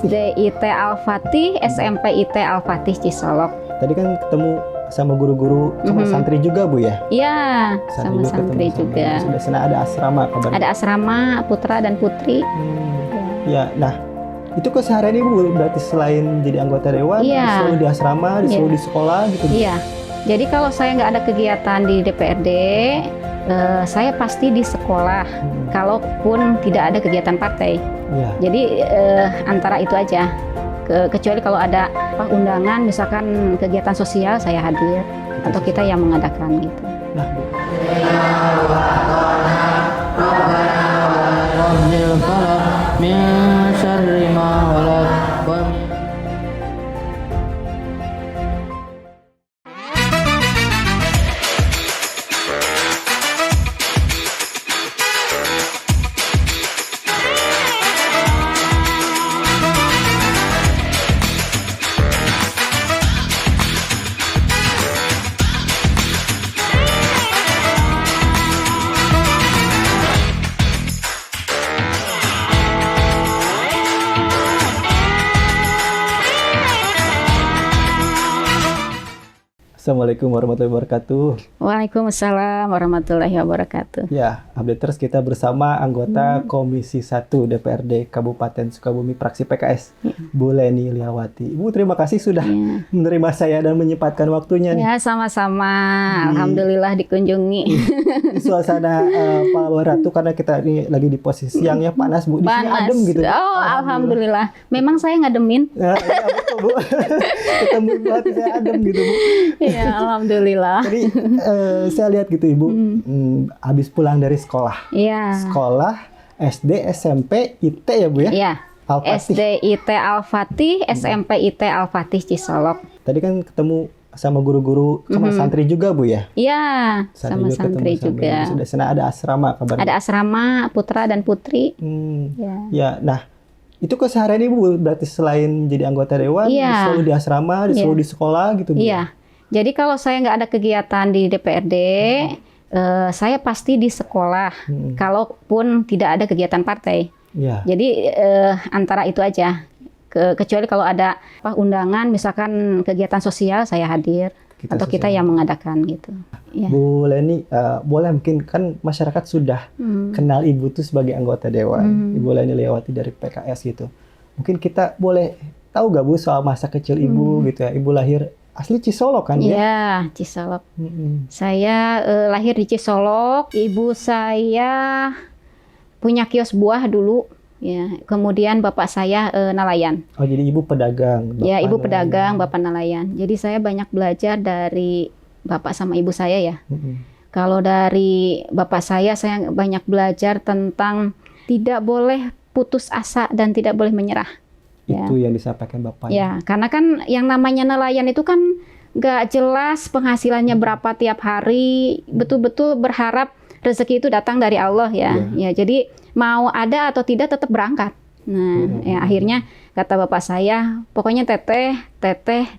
Al-Fatih. SD IT Al-Fatih, SMP IT Al-Fatih Cisolok. Tadi kan ketemu sama guru-guru, sama santri juga Bu ya? Iya, sama santri juga. Sudah sana ada asrama kabarnya. Ada asrama putra dan putri. Ya, nah itu keseharian Ibu berarti selain jadi anggota dewan, selalu di asrama, selalu di sekolah gitu? Iya, jadi kalau saya nggak ada kegiatan di DPRD, saya pasti di sekolah, kalaupun tidak ada kegiatan partai. Jadi antara itu aja. Kecuali kalau ada undangan, misalkan kegiatan sosial, saya hadir atau kita yang mengadakan gitu. Nah, Bu. Assalamualaikum warahmatullahi wabarakatuh. Waalaikumsalam warahmatullahi wabarakatuh. Ya, update terus kita bersama anggota Komisi 1 DPRD Kabupaten Sukabumi Fraksi PKS, Bu Leni Liawati. Ibu, terima kasih sudah menerima saya dan menyempatkan waktunya nih. Ya, sama-sama. Alhamdulillah dikunjungi. Di suasana Ratu, karena kita ini lagi di posisi siang ya, panas Bu. Di sini adem gitu. Oh, alhamdulillah. Memang saya ngademin. Ya, betul Bu. Ketemu Ibu hati saya adem gitu Bu. Ya, alhamdulillah. Jadi saya lihat gitu Ibu, habis pulang dari sekolah. Iya. Sekolah SD, SMP, IT ya Bu ya? Iya. Al-Fatih. SD IT Al-Fatih, SMP IT Al-Fatih Cisolok. Tadi kan ketemu sama guru-guru, sama santri juga Bu ya? Iya, sama santri juga. Sudah sana ada asrama kabarnya. Ada asrama putra dan putri. Ya, nah itu keseharian Ibu berarti selain jadi anggota dewan, selalu di asrama, selalu di sekolah gitu Bu? Iya. Jadi kalau saya nggak ada kegiatan di DPRD, saya pasti di sekolah, kalaupun tidak ada kegiatan partai. Jadi antara itu aja. Kecuali kalau ada undangan, misalkan kegiatan sosial, saya hadir atau kita yang mengadakan gitu. Ya. Bu Leni, boleh mungkin kan masyarakat sudah kenal Ibu tuh sebagai anggota dewan, Ibu Leni Liawati dari PKS gitu. Mungkin kita boleh tahu gak Bu soal masa kecil Ibu gitu ya? Ibu lahir asli Cisolok kan ya? Iya, Cisolok. Saya lahir di Cisolok. Ibu saya punya kios buah dulu. Ya, kemudian bapak saya nelayan. Oh, jadi Ibu pedagang? Ya, Ibu pedagang, bapak nelayan. Jadi saya banyak belajar dari bapak sama ibu saya ya. Kalau dari bapak saya banyak belajar tentang tidak boleh putus asa dan tidak boleh menyerah. Itu yang disampaikan Bapak. Ya, karena kan yang namanya nelayan itu kan nggak jelas penghasilannya berapa tiap hari. Betul-betul berharap rezeki itu datang dari Allah ya. Ya, jadi mau ada atau tidak tetap berangkat. Nah, ya akhirnya kata bapak saya, pokoknya teteh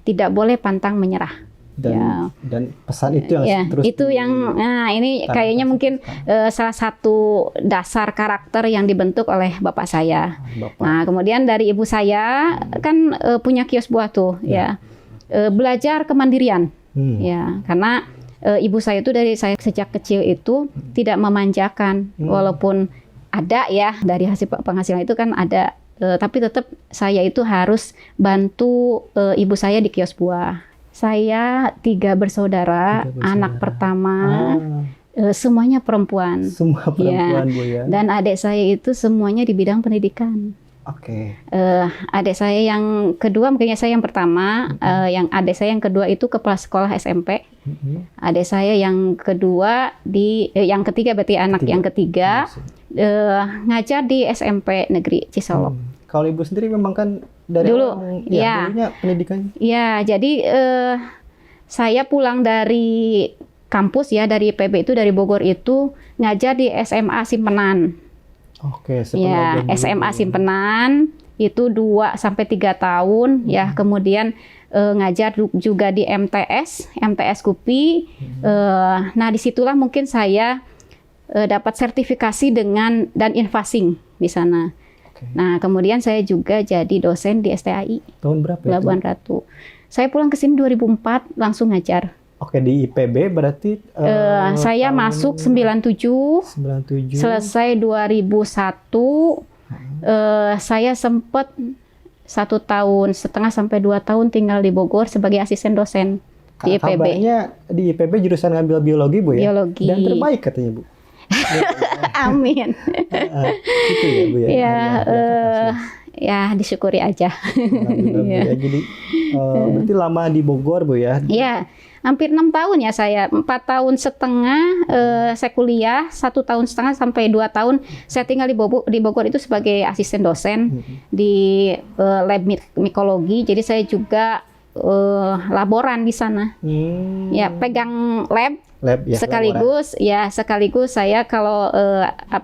tidak boleh pantang menyerah. Dan pesan itu yang terus ini kayaknya mungkin salah satu dasar karakter yang dibentuk oleh bapak saya. Nah, kemudian dari ibu saya kan punya kios buah tuh belajar kemandirian ya, karena ibu saya itu dari saya sejak kecil itu tidak memanjakan, walaupun ada ya dari hasil penghasilan itu kan ada, tapi tetap saya itu harus bantu ibu saya di kios buah. Saya 3 bersaudara, anak pertama, semuanya perempuan. Semua perempuan Bu ya. Dan adik saya itu semuanya di bidang pendidikan. Oke. Adik saya yang kedua, mungkinnya saya yang pertama, yang adik saya yang kedua itu kepala sekolah SMP. Adik saya yang kedua yang ketiga berarti anak yang ketiga ngajar di SMP Negeri Cisolok. Kalau Ibu sendiri memang kan dari dulu, dulunya pendidikannya? Ya, jadi saya pulang dari kampus ya, dari PB itu, dari Bogor itu, ngajar di SMA Simpenan. Oke, ya, SMA Simpenan itu 2 sampai 3 tahun ya, kemudian ngajar juga di MTS KUPI. Nah, disitulah mungkin saya dapat sertifikasi dan invasing di sana. Nah, kemudian saya juga jadi dosen di STAI. Tahun berapa itu? Labuan Ratu. Saya pulang ke sini 2004, langsung ngajar. Oke, di IPB berarti saya masuk 97, selesai 2001. Saya sempat 1,5 tahun sampai 2 tahun tinggal di Bogor sebagai asisten dosen di IPB. Kabarnya di IPB jurusan ngambil biologi, Bu ya? Biologi. Dan terbaik katanya, Bu. Amin. Itu ya, Bu ya. Ya disyukuri aja. Alhamdulillah, Bu ya. Jadi berarti lama di Bogor, Bu ya? Iya, hampir 6 tahun ya saya. 4,5 tahun saya kuliah, 1,5 tahun sampai 2 tahun saya tinggal di Bogor itu sebagai asisten dosen di lab mikologi. Jadi saya juga laboran di sana. Ya, pegang lab ya, sekaligus saya kalau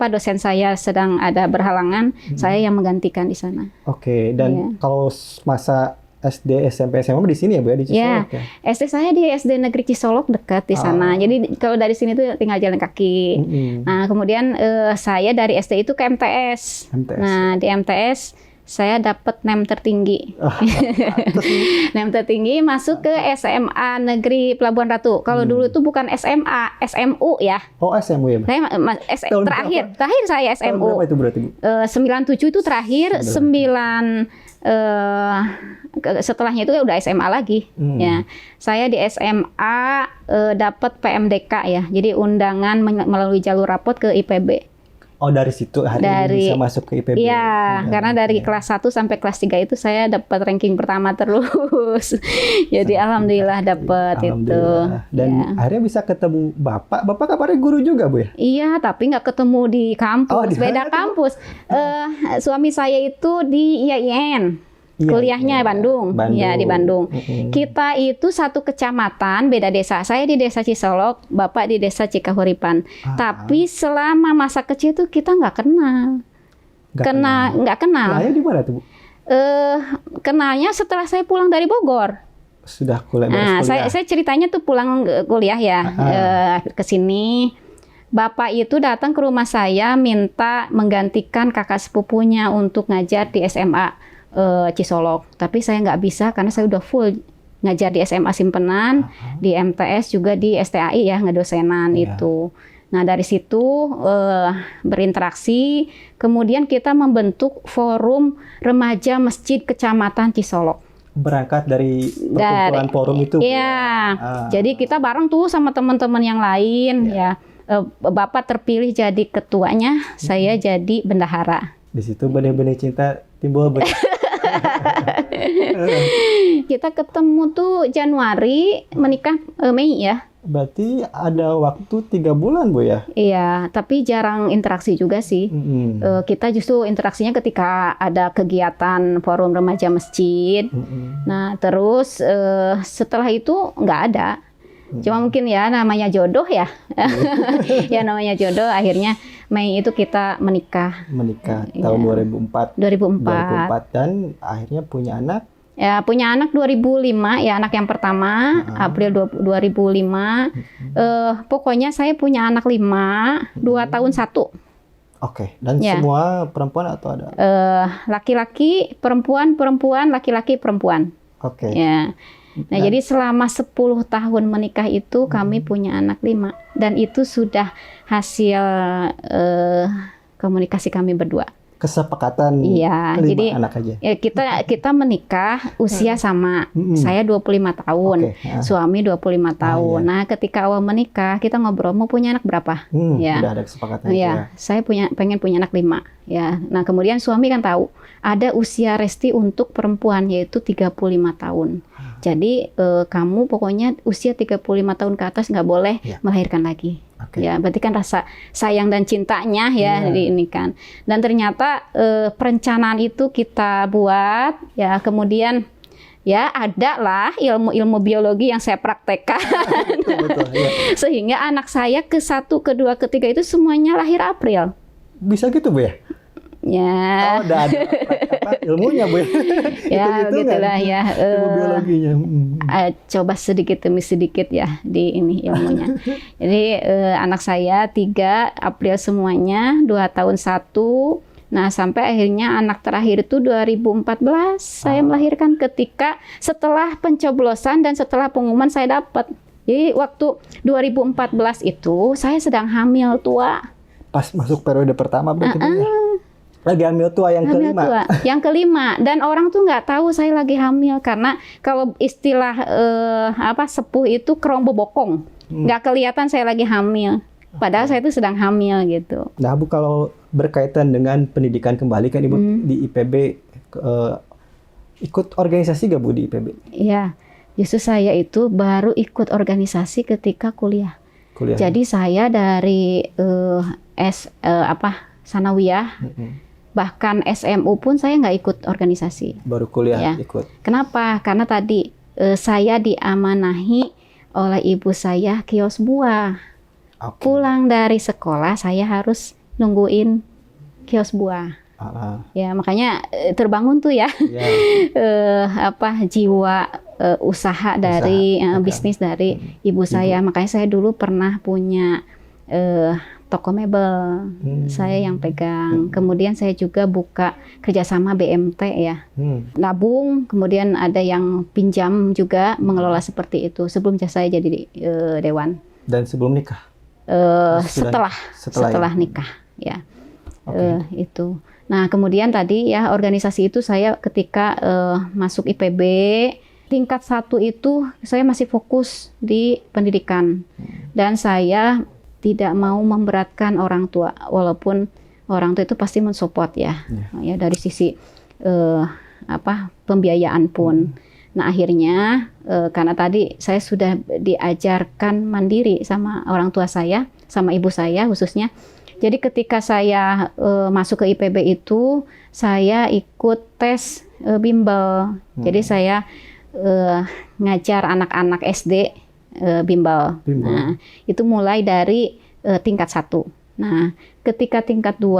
dosen saya sedang ada berhalangan, saya yang menggantikan di sana. Oke, dan kalau masa SD, SMP, SMA di sini ya, Bu ya, di Cisolok ya? SD saya di SD Negeri Cisolok dekat di sana. Jadi kalau dari sini tuh tinggal jalan kaki. Nah, kemudian saya dari SD itu ke MTS. Nah, di MTS saya dapat NEM tertinggi. NEM tertinggi masuk ke SMA Negeri Pelabuhan Ratu. Kalau dulu itu bukan SMA, SMU ya. Oh, SMU ya, Bu? Terakhir saya SMU. Tahun berapa itu berarti, Bu? 97 itu terakhir, 9 setelahnya itu udah SMA lagi. Ya, saya di SMA dapat PMDK ya. Jadi undangan melalui jalur rapot ke IPB. Oh, dari situ bisa masuk ke IPB. Iya, karena dari kelas 1 sampai kelas 3 itu saya dapat ranking pertama terus. Jadi alhamdulillah dapat itu. Dan akhirnya bisa ketemu Bapak. Bapak kabarnya guru juga, Bu ya? Iya, tapi nggak ketemu di kampus, beda kampus. Suami saya itu di IAIN. Kuliahnya Bandung. Ya, di Bandung. Kita itu satu kecamatan, beda desa. Saya di desa Cisolok, Bapak di desa Cikahuripan. Tapi selama masa kecil itu kita nggak kenal. Nggak kenal. Kenalnya di mana tuh, Bu? Kenalnya setelah saya pulang dari Bogor. Sudah kuliah. Nah, saya ceritanya tuh pulang kuliah ya, ke sini. Bapak itu datang ke rumah saya minta menggantikan kakak sepupunya untuk ngajar di SMA Cisolok, tapi saya nggak bisa karena saya udah full ngajar di SMA Simpenan, di MTS juga di STAI ya, ngedosenan itu. Nah, dari situ berinteraksi, kemudian kita membentuk forum remaja masjid kecamatan Cisolok. Berangkat dari perkumpulan forum itu. Iya, jadi kita bareng tuh sama teman-teman yang lain ya. Bapak terpilih jadi ketuanya, saya jadi bendahara. Di situ benih-benih cinta timbul. Kita ketemu tuh Januari, menikah Mei ya. Berarti ada waktu 3 bulan, Bu ya? Iya, tapi jarang interaksi juga sih. Kita justru interaksinya ketika ada kegiatan forum remaja masjid. Nah, terus setelah itu nggak ada. Cuma mungkin ya namanya jodoh ya. Ya namanya jodoh, akhirnya Mei itu kita menikah. Tahun 2004 dan akhirnya punya anak. Ya, punya anak 2005 ya, anak yang pertama April 2005. Pokoknya saya punya anak 5, 2 tahun 1. Oke, dan semua perempuan atau ada? Laki-laki, perempuan, laki-laki, perempuan. Oke. Ya. Nah, jadi selama 10 tahun menikah itu kami punya anak 5. Dan itu sudah hasil komunikasi kami berdua. Kesepakatan 5 anak aja? Ya, kita menikah usia sama. Saya 25 tahun, suami 25 tahun. Nah, ketika awal menikah, kita ngobrol mau punya anak berapa? Udah ada kesepakatan itu ya? Saya pengen punya anak 5. Ya, nah kemudian suami kan tahu ada usia resti untuk perempuan yaitu 35 tahun. Jadi kamu pokoknya usia 35 tahun ke atas nggak boleh melahirkan lagi. Ya, berarti kan rasa sayang dan cintanya ya ini kan. Dan ternyata perencanaan itu kita buat ya, kemudian ya ada lah ilmu biologi yang saya praktekkan. Betul, ya. Sehingga anak saya ke-1, ke-2, ke-3 itu semuanya lahir April. Bisa gitu, Bu ya? Ya. Oh, udah ada ilmunya, Bu. Ya, begitulah kan? Ya. Ilmu biologinya. Coba sedikit demi sedikit ya di ini ilmunya. Jadi anak saya 3 April semuanya, 2 tahun 1, Nah, sampai akhirnya anak terakhir itu 2014 saya melahirkan ketika setelah pencoblosan dan setelah pengumuman saya dapat. Jadi waktu 2014 itu saya sedang hamil tua. Pas masuk periode pertama berarti ya? Lagi hamil tua yang kelima. Tua, yang kelima, dan orang tuh nggak tahu saya lagi hamil karena kalau istilah sepuh itu kerombo bokong, nggak kelihatan saya lagi hamil. Padahal saya itu sedang hamil gitu. Nah, Bu, kalau berkaitan dengan pendidikan kembali kan Ibu di IPB ikut organisasi gak Bu di IPB? Iya, justru saya itu baru ikut organisasi ketika kuliah. Jadi saya dari sanawiyah, bahkan SMU pun saya nggak ikut organisasi. Baru kuliah ikut. Kenapa? Karena tadi saya diamanahi oleh ibu saya kios buah. Pulang dari sekolah saya harus nungguin kios buah. Ya makanya terbangun tuh ya jiwa usaha dari bisnis dari ibu saya. Makanya saya dulu pernah punya toko mebel, saya yang pegang. Kemudian saya juga buka kerjasama BMT ya, nabung. Kemudian ada yang pinjam juga mengelola seperti itu sebelum saya jadi dewan. Dan sebelum nikah? Setelah nikah ya. Itu. Nah kemudian tadi ya organisasi itu saya ketika masuk IPB tingkat 1 itu saya masih fokus di pendidikan dan saya tidak mau memberatkan orang tua walaupun orang tua itu pasti mensupport ya dari sisi pembiayaan pun. Nah akhirnya karena tadi saya sudah diajarkan mandiri sama orang tua saya, sama ibu saya khususnya. Jadi ketika saya masuk ke IPB itu, saya ikut tes bimbel. Jadi saya ngajar anak-anak SD bimbel. Nah itu mulai dari tingkat 1. Nah ketika tingkat 2,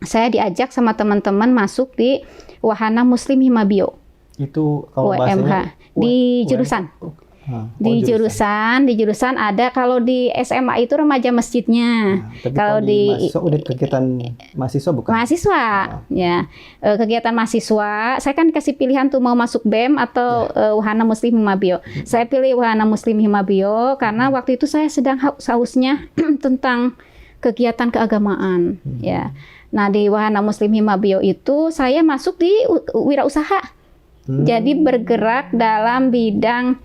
saya diajak sama teman-teman masuk di Wahana Muslim Himabio. Itu kalau bahasanya di jurusan. Di jurusan ada, kalau di SMA itu remaja masjidnya. Kalau di udah kegiatan mahasiswa bukan? Mahasiswa, ya. Kegiatan mahasiswa, saya kan kasih pilihan tuh mau masuk BEM atau Wahana Muslim Himabio. Saya pilih Wahana Muslim Himabio karena waktu itu saya sedang haus-hausnya tentang kegiatan keagamaan, ya. Nah, di Wahana Muslim Himabio itu saya masuk di wirausaha. Jadi bergerak dalam bidang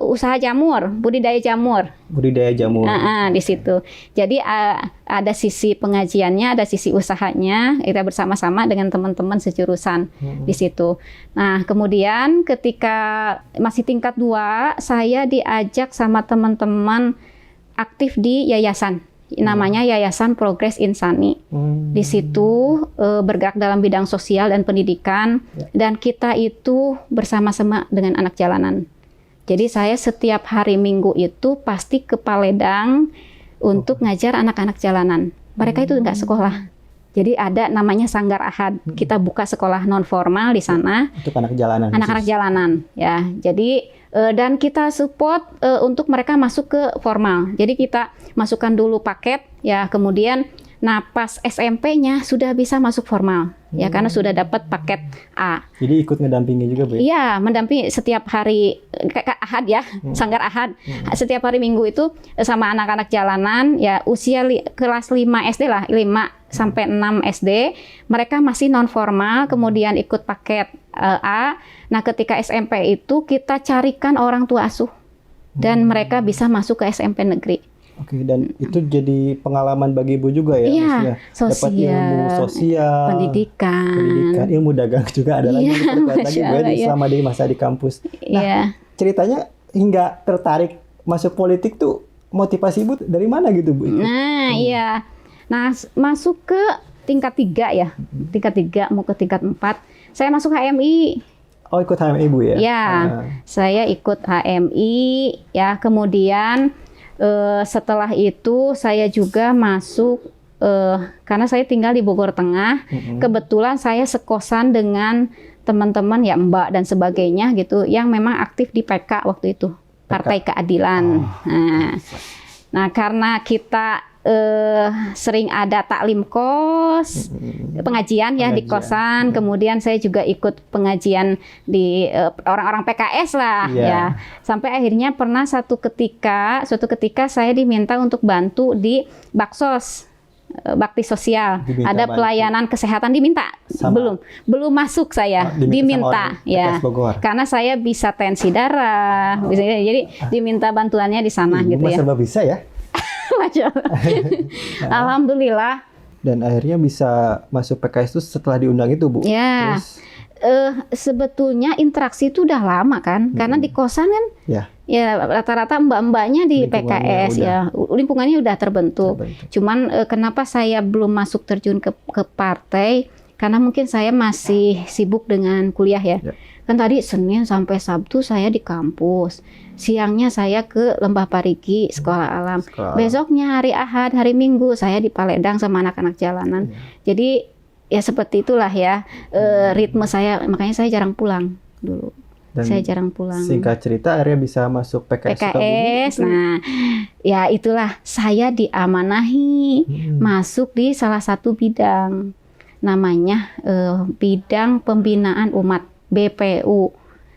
usaha jamur, budidaya jamur. Budidaya jamur. Di situ. Jadi ada sisi pengajiannya, ada sisi usahanya. Kita bersama-sama dengan teman-teman sejurusan di situ. Nah, kemudian ketika masih tingkat 2, saya diajak sama teman-teman aktif di yayasan. Namanya Yayasan Progres Insani. Di situ bergerak dalam bidang sosial dan pendidikan, dan kita itu bersama-sama dengan anak jalanan. Jadi saya setiap hari Minggu itu pasti ke Paledang untuk ngajar anak-anak jalanan. Mereka itu nggak sekolah. Jadi ada namanya Sanggar Ahad. Kita buka sekolah non formal di sana. Untuk anak jalanan. Anak-anak jalanan, ya. Jadi dan kita support untuk mereka masuk ke formal. Jadi kita masukkan dulu paket, ya. Kemudian, nah pas SMP-nya sudah bisa masuk formal, ya, karena sudah dapat paket A. Jadi ikut ngedampingi juga, Bu? Iya, mendampingi setiap hari Ahad ya, Sanggar Ahad. Setiap hari Minggu itu sama anak-anak jalanan, ya usia kelas 5 SD lah, 5 sampai 6 SD, mereka masih non formal, kemudian ikut paket A. Nah, ketika SMP itu kita carikan orang tua asuh dan mereka bisa masuk ke SMP negeri. Oke, dan itu jadi pengalaman bagi Ibu juga ya? Iya, dapat ilmu sosial, pendidikan, ilmu dagang juga ada lagi lagi Bu selama di masa di kampus. Nah, ceritanya hingga tertarik masuk politik tuh motivasi Ibu dari mana gitu, Bu? Nah, iya. Nah, masuk ke tingkat 3 ya. Tingkat 3 mau ke tingkat 4. Saya masuk HMI. Oh, ikut HMI Bu ya? Ya, saya ikut HMI ya. Kemudian setelah itu saya juga masuk karena saya tinggal di Bogor Tengah. Kebetulan saya sekosan dengan teman-teman ya Mbak dan sebagainya gitu yang memang aktif di PK waktu itu, Partai Keadilan. Nah, karena kita sering ada taklim kos, pengajian ya di kosan. Kemudian saya juga ikut pengajian di orang-orang PKS lah ya. Sampai akhirnya pernah suatu ketika saya diminta untuk bantu di Baksos. Bakti sosial, ada pelayanan kesehatan diminta, belum masuk saya, diminta ya, karena saya bisa tensi darah, jadi diminta bantuannya di sana gitu ya. Serba bisa ya, Masya Allah. Alhamdulillah. Dan akhirnya bisa masuk PKS itu setelah diundang itu, Bu. Ya. Terus, sebetulnya interaksi itu udah lama kan, karena di kosan kan, ya rata-rata mbak-mbaknya di PKS lingkungannya udah terbentuk. Cuman kenapa saya belum masuk terjun ke partai? Karena mungkin saya masih sibuk dengan kuliah ya. Kan tadi Senin sampai Sabtu saya di kampus, siangnya saya ke Lembah Parigi Sekolah Alam, besoknya hari Ahad, hari Minggu saya di Paledang sama anak-anak jalanan. Jadi ya seperti itulah ya ritme saya, makanya saya jarang pulang dulu. Dan saya jarang pulang. Singkat cerita akhirnya bisa masuk PKS. Nah, ya itulah saya diamanahi masuk di salah satu bidang, namanya bidang pembinaan umat, BPU.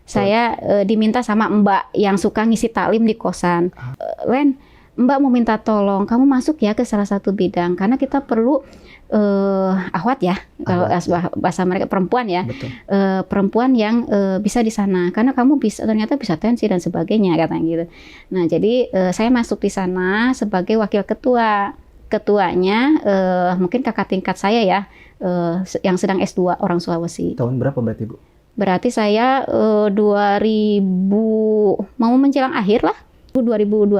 Saya diminta sama Mbak yang suka ngisi taklim di kosan. Len, Mbak mau minta tolong kamu masuk ya ke salah satu bidang, karena kita perlu ahwat ya, kalau bahasa mereka perempuan ya, perempuan yang bisa di sana, karena kamu ternyata bisa tensi dan sebagainya katanya gitu. Nah jadi saya masuk di sana sebagai wakil ketua. Ketuanya mungkin kakak tingkat saya ya, yang sedang S2 orang Sulawesi. Tahun berapa berarti, Bu? Berarti saya 2000 mau menjelang akhir lah, 2021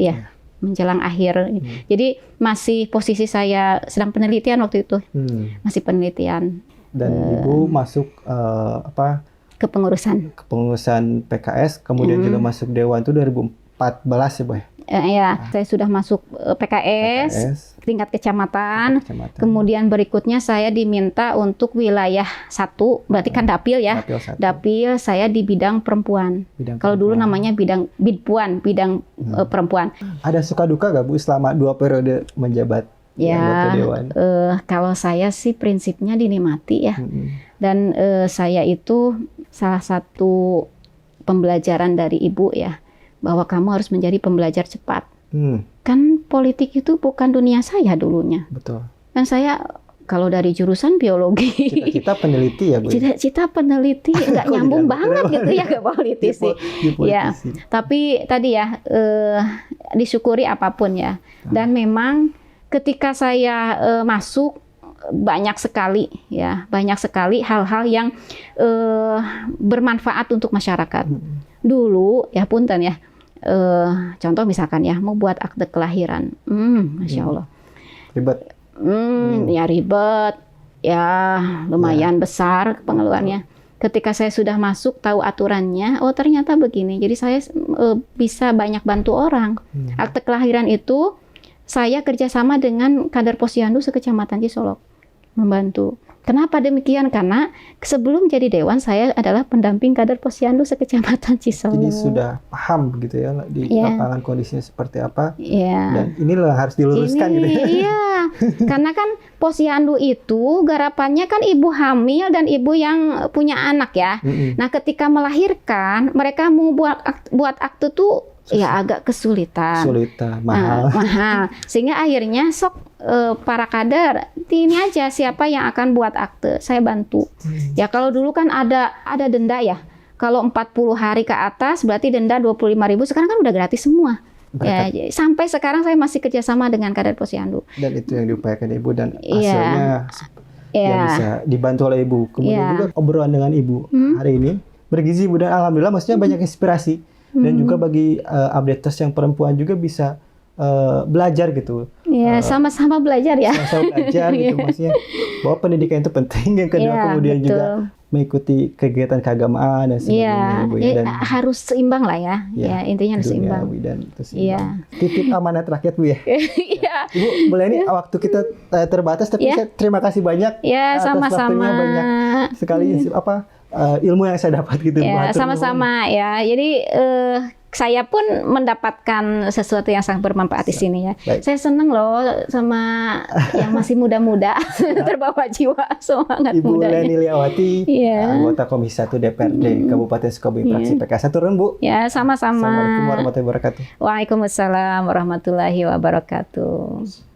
ya. Menjelang akhir. Jadi masih posisi saya sedang penelitian waktu itu. Masih penelitian. Dan Ibu masuk kepengurusan PKS, kemudian juga masuk Dewan itu 2014 ya, Bu? Ya, saya sudah masuk PKS tingkat kecamatan. Kemudian berikutnya saya diminta untuk wilayah 1, berarti kan dapil ya. Dapil saya di bidang perempuan. Kalau dulu namanya bidang perempuan. Ada suka duka gak, Bu, selama 2 periode menjabat anggota Dewan? Kalau saya sih prinsipnya dinikmati ya. Dan saya itu salah satu pembelajaran dari Ibu ya, bahwa kamu harus menjadi pembelajar cepat. Kan politik itu bukan dunia saya dulunya. Betul. Kan saya kalau dari jurusan biologi. Cita-cita peneliti ya, Bu? Cita-cita peneliti nggak nyambung banget gitu ya ke politisi. Ya, tapi tadi ya disyukuri apapun ya. Dan memang ketika saya masuk banyak sekali hal-hal yang bermanfaat untuk masyarakat. Dulu ya punten ya. Contoh misalkan ya mau buat akte kelahiran, Masya Allah ribet, ya ribet, ya lumayan besar pengeluarannya. Ketika saya sudah masuk tahu aturannya, oh ternyata begini, jadi saya bisa banyak bantu orang. Akte kelahiran itu saya kerjasama dengan kader Posyandu sekecamatan Cisolok membantu. Kenapa demikian? Karena sebelum jadi dewan saya adalah pendamping kader Posyandu sekecamatan Cisolok. Jadi sudah paham gitu ya di lapangan kondisinya seperti apa. Dan inilah harus diluruskan gitu ya. Iya, karena kan Posyandu itu garapannya kan ibu hamil dan ibu yang punya anak ya. Nah ketika melahirkan mereka mau buat akte tuh ya agak kesulitan. Mahal. Sehingga akhirnya para kader ini aja siapa yang akan buat akte, saya bantu. Ya kalau dulu kan ada denda ya. Kalau 40 hari ke atas berarti denda 25.000. Sekarang kan udah gratis semua. Ya, sampai sekarang saya masih kerjasama dengan kader Posyandu. Dan itu yang diupayakan Ibu dan hasilnya yang bisa dibantu oleh Ibu. Kemudian juga obrolan dengan Ibu hari ini bergizi, Bu, dan alhamdulillah maksudnya banyak inspirasi. Dan juga bagi updaters yang perempuan juga bisa belajar gitu. Iya, sama-sama belajar ya. Sama-sama belajar gitu, maksudnya bahwa pendidikan itu penting. Yang kedua kemudian betul. Juga mengikuti kegiatan keagamaan dan sebagainya. Dan harus seimbang lah ya. Ya intinya harus seimbang. Dan itu seimbang. Titip amanat rakyat, Bu ya. Ibu, boleh ini waktu kita terbatas, tapi saya terima kasih banyak atas waktunya, banyak sekali ilmu yang saya dapat gitu. Ya, sama-sama ya. Jadi saya pun mendapatkan sesuatu yang sangat bermanfaat di sini ya. Baik. Saya senang loh sama yang masih muda-muda, terbawa jiwa semangat Ibu muda. Leni Liawati, Iya. anggota Komisi 1 DPRD Kabupaten Sukabumi, fraksi PKS. Turun Bu. Ya, sama-sama. Assalamualaikum warahmatullahi wabarakatuh. Waalaikumsalam warahmatullahi wabarakatuh.